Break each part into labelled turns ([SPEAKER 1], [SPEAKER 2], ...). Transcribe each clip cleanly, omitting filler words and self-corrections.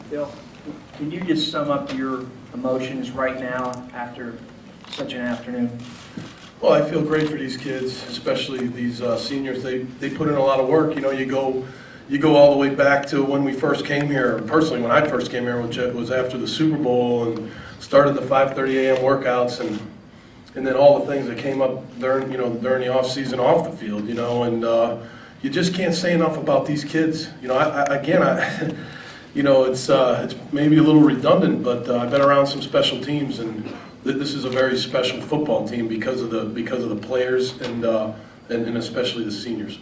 [SPEAKER 1] Bill, can you just sum up your emotions right now after such an afternoon?
[SPEAKER 2] Well, I feel great for these kids, especially these seniors. They put in a lot of work. You know, you go all the way back to when we first came here. Personally, when I first came here, which was after the Super Bowl, and started the 5:30 a.m. workouts, and then all the things that came up during the off season off the field. And you just can't say enough about these kids. It's maybe a little redundant, but I've been around some special teams, and this is a very special football team because of the players and especially the seniors.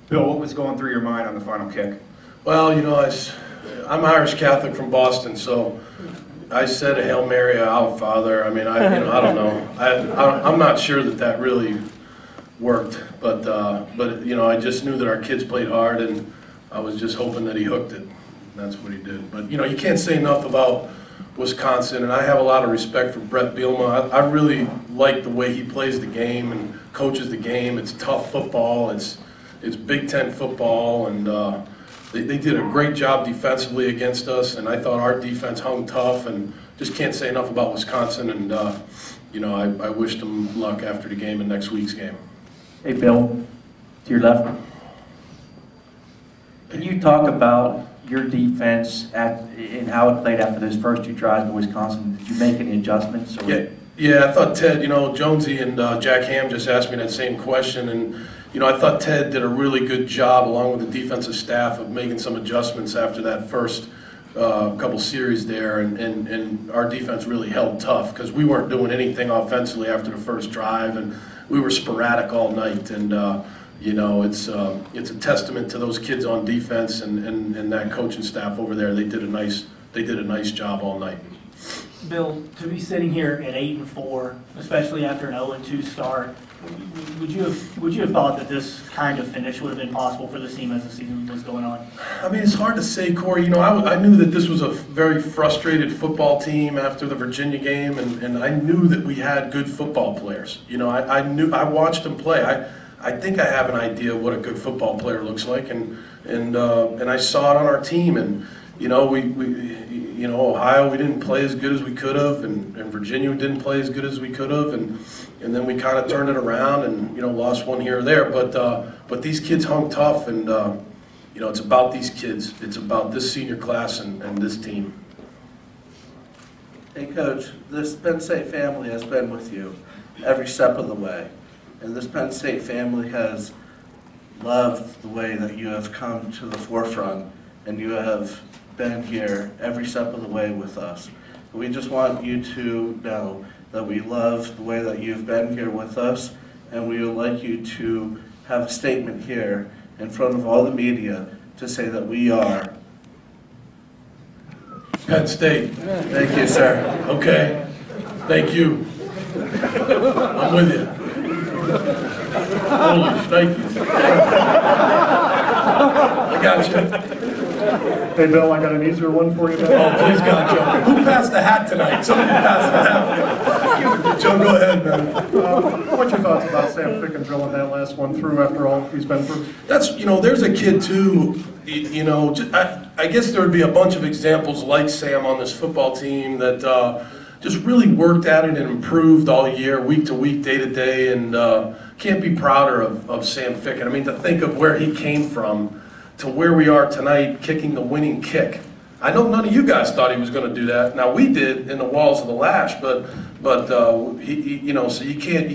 [SPEAKER 3] Bill, what was going through your mind on the final kick?
[SPEAKER 2] Well, I'm Irish Catholic from Boston, so I said a Hail Mary, Our Father. I mean, I don't know. I'm not sure that really worked, but I just knew that our kids played hard, and I was just hoping that he hooked it. That's what he did. But you can't say enough about Wisconsin, and I have a lot of respect for Brett Bielema. I really like the way he plays the game and coaches the game. It's tough football. It's Big Ten football, and they did a great job defensively against us, and I thought our defense hung tough, and just can't say enough about Wisconsin, and I wish them luck after the game and next week's game.
[SPEAKER 1] Hey, Bill, to your left. Can you talk about your defense and how it played after those first two drives in Wisconsin? Did you make any adjustments? Or?
[SPEAKER 2] Yeah, I thought Ted, Jonesy and Jack Ham just asked me that same question, and I thought Ted did a really good job along with the defensive staff of making some adjustments after that first couple series there, and our defense really held tough because we weren't doing anything offensively after the first drive, and we were sporadic all night, and it's a testament to those kids on defense and that coaching staff over there. They did a nice job all night.
[SPEAKER 4] Bill, to be sitting here at 8-4, especially after an 0-2 start, would you have thought that this kind of finish would have been possible for this team as the season was going on?
[SPEAKER 2] I mean, it's hard to say, Corey. I knew that this was a very frustrated football team after the Virginia game, and I knew that we had good football players. I watched them play. I think I have an idea of what a good football player looks like, and I saw it on our team. And Ohio, we didn't play as good as we could have, and Virginia didn't play as good as we could have, and then we kind of turned it around and lost one here or there. But these kids hung tough, and it's about these kids. It's about this senior class and this team.
[SPEAKER 5] Hey, Coach, this Penn State family has been with you every step of the way. And this Penn State family has loved the way that you have come to the forefront, and you have been here every step of the way with us. We just want you to know that we love the way that you've been here with us, and we would like you to have a statement here in front of all the media to say that we are
[SPEAKER 2] Penn State.
[SPEAKER 5] Thank you, sir.
[SPEAKER 2] Okay. Thank you. I'm with you. Holy shnikes. I got you.
[SPEAKER 6] Hey, Bill, I got an easier one for you now.
[SPEAKER 2] Oh, please, God, Joe. Who passed the hat tonight? Somebody passed the hat. Joe, go ahead, man.
[SPEAKER 6] What's your thoughts about Sam Ficken drilling that last one through after all he's been through?
[SPEAKER 2] That's, there's a kid, too, I guess there would be a bunch of examples like Sam on this football team that just really worked at it and improved all year, week to week, day to day, and can't be prouder of Sam Ficken. I mean, to think of where he came from to where we are tonight, kicking the winning kick. I know none of you guys thought he was going to do that. Now we did in the walls of the Lash, but so you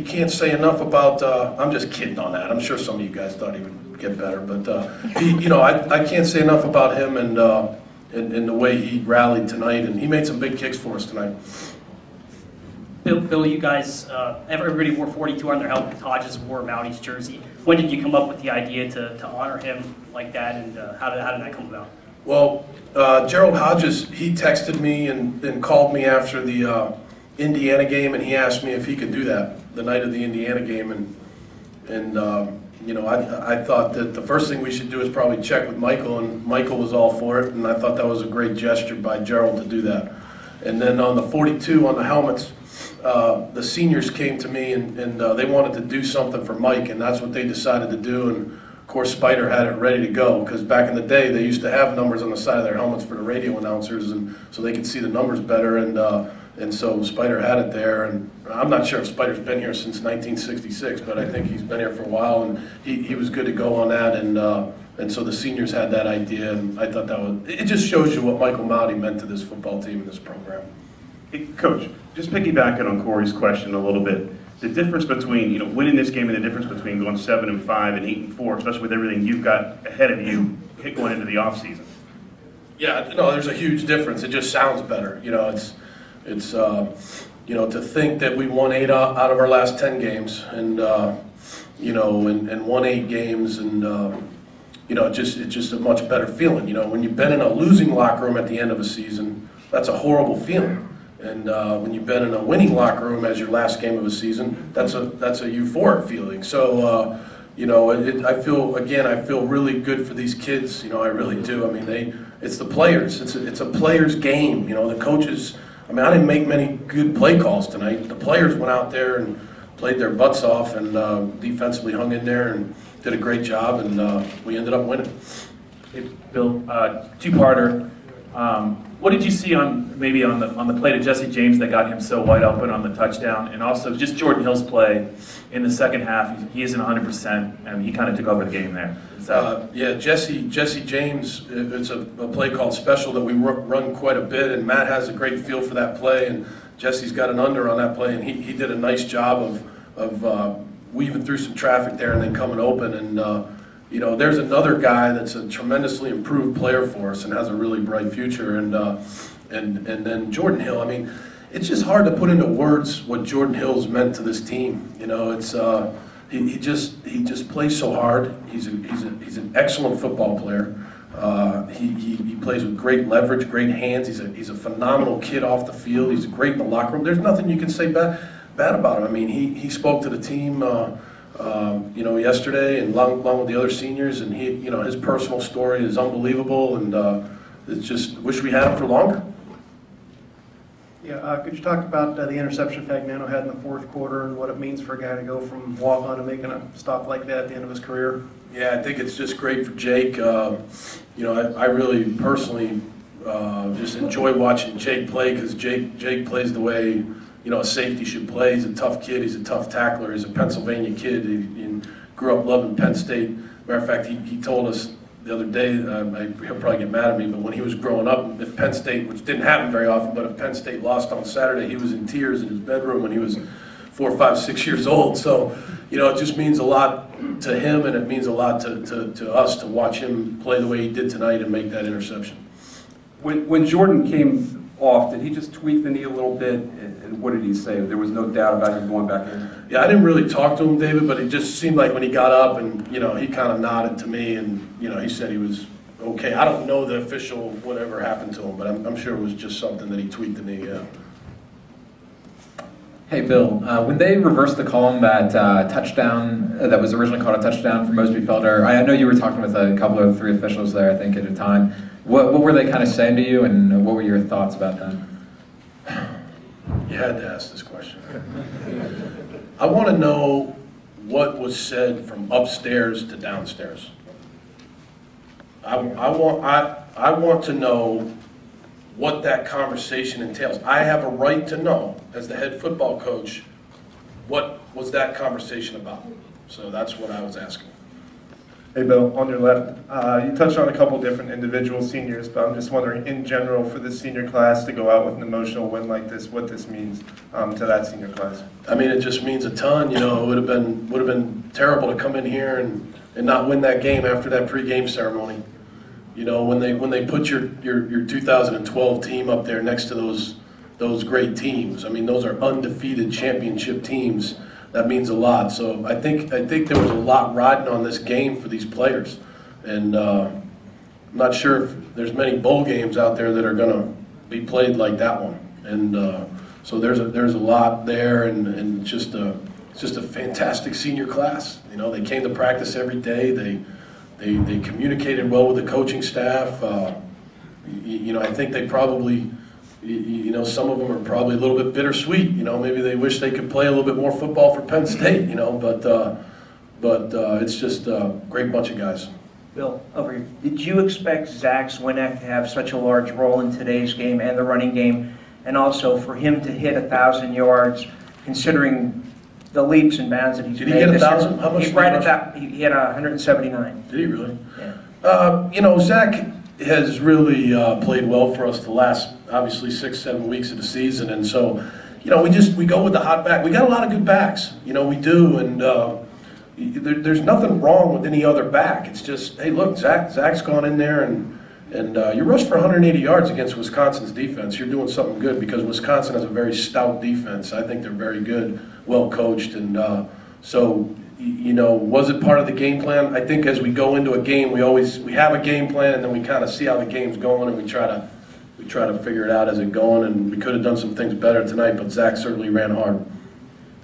[SPEAKER 2] can't say enough about. I'm just kidding on that. I'm sure some of you guys thought he would get better, but I can't say enough about him and the way he rallied tonight, and he made some big kicks for us tonight.
[SPEAKER 4] Bill, you guys, everybody wore 42 on their helmet. Hodges wore Mouty's jersey. When did you come up with the idea to honor him like that, and how did that come about?
[SPEAKER 2] Well, Gerald Hodges, he texted me and called me after the Indiana game, and he asked me if he could do that the night of the Indiana game, and I thought that the first thing we should do is probably check with Michael, and Michael was all for it, and I thought that was a great gesture by Gerald to do that. And then on the 42 on the helmets, the seniors came to me and they wanted to do something for Mike, and that's what they decided to do. And of course, Spider had it ready to go, because back in the day, they used to have numbers on the side of their helmets for the radio announcers, and so they could see the numbers better, and so Spider had it there, and I'm not sure if Spider's been here since 1966, but I think he's been here for a while, and he was good to go on that, and so the seniors had that idea, and I thought it just shows you what Michael Mowdy meant to this football team and this program.
[SPEAKER 3] Hey, Coach, just piggybacking on Corey's question a little bit, the difference between winning this game and the difference between going 7-5 and 8-4, especially with everything you've got ahead of you going into the offseason.
[SPEAKER 2] Yeah, no, there's a huge difference. It just sounds better. It's to think that we won 8 out of our last 10 games, and and won 8 games, and it's just a much better feeling. When you've been in a losing locker room at the end of a season, that's a horrible feeling. And when you've been in a winning locker room as your last game of a season, that's a euphoric feeling. So, I feel really good for these kids. I really do. I mean, it's the players. It's a players' game. The coaches. I mean, I didn't make many good play calls tonight. The players went out there and played their butts off, and defensively hung in there and did a great job, and we ended up winning.
[SPEAKER 7] Hey, Bill, two-parter. What did you see on the play to Jesse James that got him so wide open on the touchdown, and also just Jordan Hill's play in the second half? He isn't 100%, and he kind of took over the game there.
[SPEAKER 2] Jesse James. It's a play called special that we run quite a bit, and Matt has a great feel for that play, and Jesse's got an under on that play, and he did a nice job of weaving through some traffic there and then coming open, and. There's another guy that's a tremendously improved player for us and has a really bright future, and then Jordan Hill. I mean, it's just hard to put into words what Jordan Hill's meant to this team. It's he just plays so hard. He's an excellent football player. He plays with great leverage, great hands. He's a phenomenal kid off the field. He's great in the locker room. There's nothing you can say bad about him. I mean, he spoke to the team. Yesterday, and along with the other seniors, and his personal story is unbelievable, and it's just wish we had him for longer.
[SPEAKER 6] Yeah, could you talk about the interception Fagnano had in the fourth quarter and what it means for a guy to go from walk-on to making a stop like that at the end of his career?
[SPEAKER 2] Yeah, I think it's just great for Jake. I really personally just enjoy watching Jake play, because Jake plays the way a safety should play. He's a tough kid. He's a tough tackler. He's a Pennsylvania kid. He grew up loving Penn State. Matter of fact, he told us the other day, he'll probably get mad at me, but when he was growing up, if Penn State, which didn't happen very often, but if Penn State lost on Saturday, he was in tears in his bedroom when he was 4, 5, 6 years old. So, it just means a lot to him, and it means a lot to us to watch him play the way he did tonight and make that interception.
[SPEAKER 8] When Jordan came off, did he just tweak the knee a little bit, and what did he say? There was no doubt about him going back in?
[SPEAKER 2] Yeah, I didn't really talk to him, David, but it just seemed like when he got up and, he kind of nodded to me, and, he said he was okay. I don't know the official whatever happened to him, but I'm sure it was just something that he tweaked the knee, yeah.
[SPEAKER 9] Hey, Bill, when they reversed the call on that touchdown that was originally called a touchdown for Mosby Felder, I know you were talking with a couple of 3 officials there, I think, at a time. What were they kind of saying to you, and what were your thoughts about that?
[SPEAKER 2] You had to ask this question. I want to know what was said from upstairs to downstairs. I want to know what that conversation entails. I have a right to know, as the head football coach, what was that conversation about. So that's what I was asking.
[SPEAKER 6] Hey, Bill, on your left, you touched on a couple different individual seniors, but I'm just wondering, in general, for this senior class to go out with an emotional win like this, what this means to that senior class.
[SPEAKER 2] I mean, it just means a ton. It would have been terrible to come in here and not win that game after that pregame ceremony. When they put your 2012 team up there next to those great teams. I mean, those are undefeated championship teams. That means a lot. So I think there was a lot riding on this game for these players, and I'm not sure if there's many bowl games out there that are going to be played like that one. And so there's a lot there, and it's just a fantastic senior class. They came to practice every day. They communicated well with the coaching staff. I think they probably. Some of them are probably a little bit bittersweet. Maybe they wish they could play a little bit more football for Penn State. But but it's just a great bunch of guys.
[SPEAKER 10] Bill, over here. Did you expect Zach Swinek to have such a large role in today's game and the running game, and also for him to hit 1,000 yards, considering the leaps and bounds that he's made?
[SPEAKER 2] Did he get 1,000? How much
[SPEAKER 10] He's
[SPEAKER 2] did
[SPEAKER 10] right
[SPEAKER 2] he
[SPEAKER 10] at that. He had 179.
[SPEAKER 2] Did he really?
[SPEAKER 10] Yeah.
[SPEAKER 2] You know, Zach has really played well for us the last, obviously, 6-7 weeks of the season, and so, you know, we go with the hot back. We got a lot of good backs, you know, we do, and there's nothing wrong with any other back. It's just, hey, look, Zach's gone in there and you rushed for 180 yards against Wisconsin's defense. You're doing something good because Wisconsin has a very stout defense. I think they're very good, well coached, and so, you know, was it part of the game plan? I think as we go into a game, we have a game plan, and then we kind of see how the game's going, and we try to figure it out as it's going. And we could have done some things better tonight, but Zach certainly ran hard.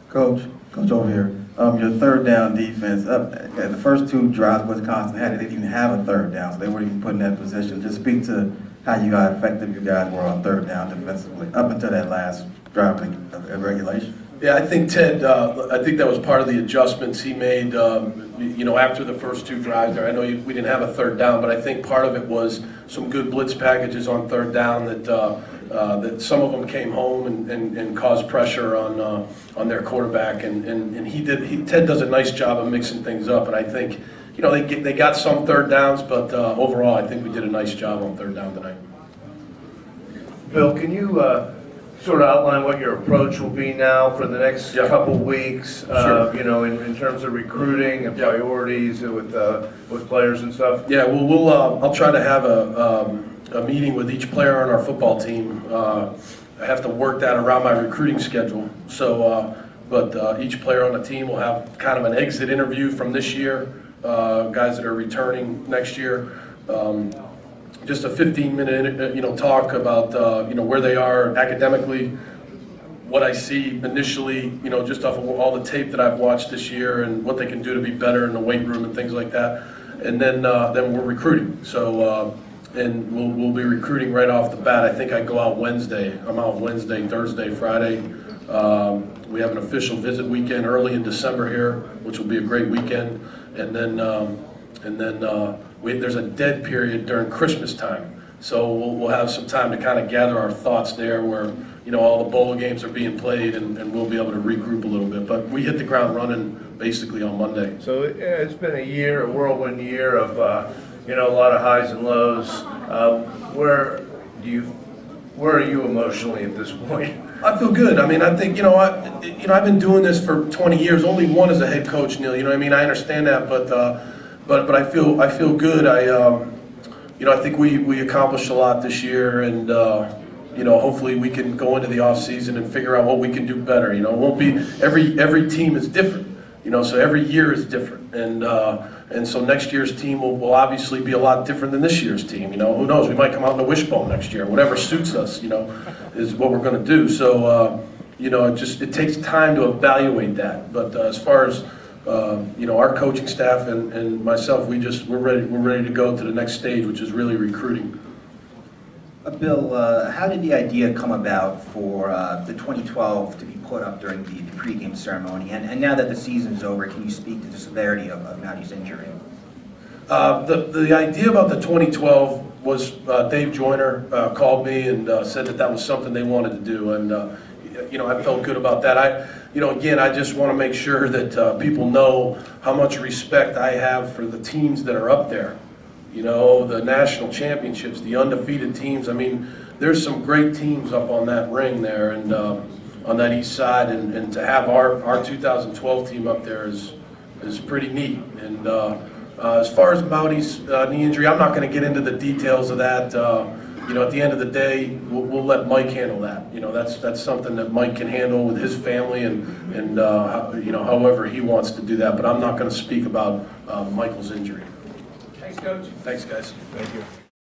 [SPEAKER 11] Coach over here. Your third down defense, the first 2 drives Wisconsin had, they didn't even have a third down, so they weren't even put in that position. Just speak to how effective you guys were on third down defensively up until that last drive of regulation.
[SPEAKER 2] Yeah, I think Ted, I think that was part of the adjustments he made, you know, after the first 2 drives there. I know we didn't have a third down, but I think part of it was some good blitz packages on third down that some of them came home and caused pressure on their quarterback. And Ted does a nice job of mixing things up. And I think, you know, they got some third downs, but overall I think we did a nice job on third down tonight.
[SPEAKER 12] Bill, can you sort of outline what your approach will be now for the next couple weeks,
[SPEAKER 2] Sure.
[SPEAKER 12] you know, in terms of recruiting and priorities with players and stuff?
[SPEAKER 2] Yeah, well, I'll try to have a meeting with each player on our football team. I have to work that around my recruiting schedule. So, but each player on the team will have kind of an exit interview from this year, guys that are returning next year. Just a 15-minute, you know, talk about, you know, where they are academically, what I see initially, you know, just off of all the tape that I've watched this year and what they can do to be better in the weight room and things like that. And then we're recruiting. So, and we'll be recruiting right off the bat. I think I go out Wednesday. I'm out Wednesday, Thursday, Friday. We have an official visit weekend early in December here, which will be a great weekend. And then there's a dead period during Christmas time. So we'll have some time to kind of gather our thoughts there where, you know, all the bowl games are being played and we'll be able to regroup a little bit. But we hit the ground running basically on Monday.
[SPEAKER 12] So it's been a whirlwind year of, you know, a lot of highs and lows. Where are you emotionally at this point?
[SPEAKER 2] I feel good. I mean, I think, you know, I've been doing this for 20 years. Only one as a head coach, Neil. You know what I mean? I understand that, but I feel good. You know, I think we accomplished a lot this year, and you know, hopefully we can go into the off season and figure out what we can do better. You know, it won't be every team is different. You know, so every year is different, and so next year's team will obviously be a lot different than this year's team. You know, who knows? We might come out in a wishbone next year. Whatever suits us, you know, is what we're going to do. So you know, it takes time to evaluate that. But as far as you know, our coaching staff and myself, we're ready to go to the next stage, which is really recruiting.
[SPEAKER 10] Bill, how did the idea come about for the 2012 to be put up during the pregame ceremony? And now that the season's over, can you speak to the severity of Mouty's injury?
[SPEAKER 2] The idea about the 2012 was Dave Joyner called me and said that was something they wanted to do, and you know, I felt good about that. You know, again, I just want to make sure that people know how much respect I have for the teams that are up there. You know, the national championships, the undefeated teams. I mean, there's some great teams up on that ring there and on that east side, and to have our 2012 team up there is pretty neat. And as far as Mouty's knee injury, I'm not going to get into the details of that. You know, at the end of the day, we'll let Mike handle that. You know, that's something that Mike can handle with his family and you know, however he wants to do that. But I'm not going to speak about Michael's injury.
[SPEAKER 12] Thanks, Coach.
[SPEAKER 2] Thanks, guys.
[SPEAKER 12] Thank you.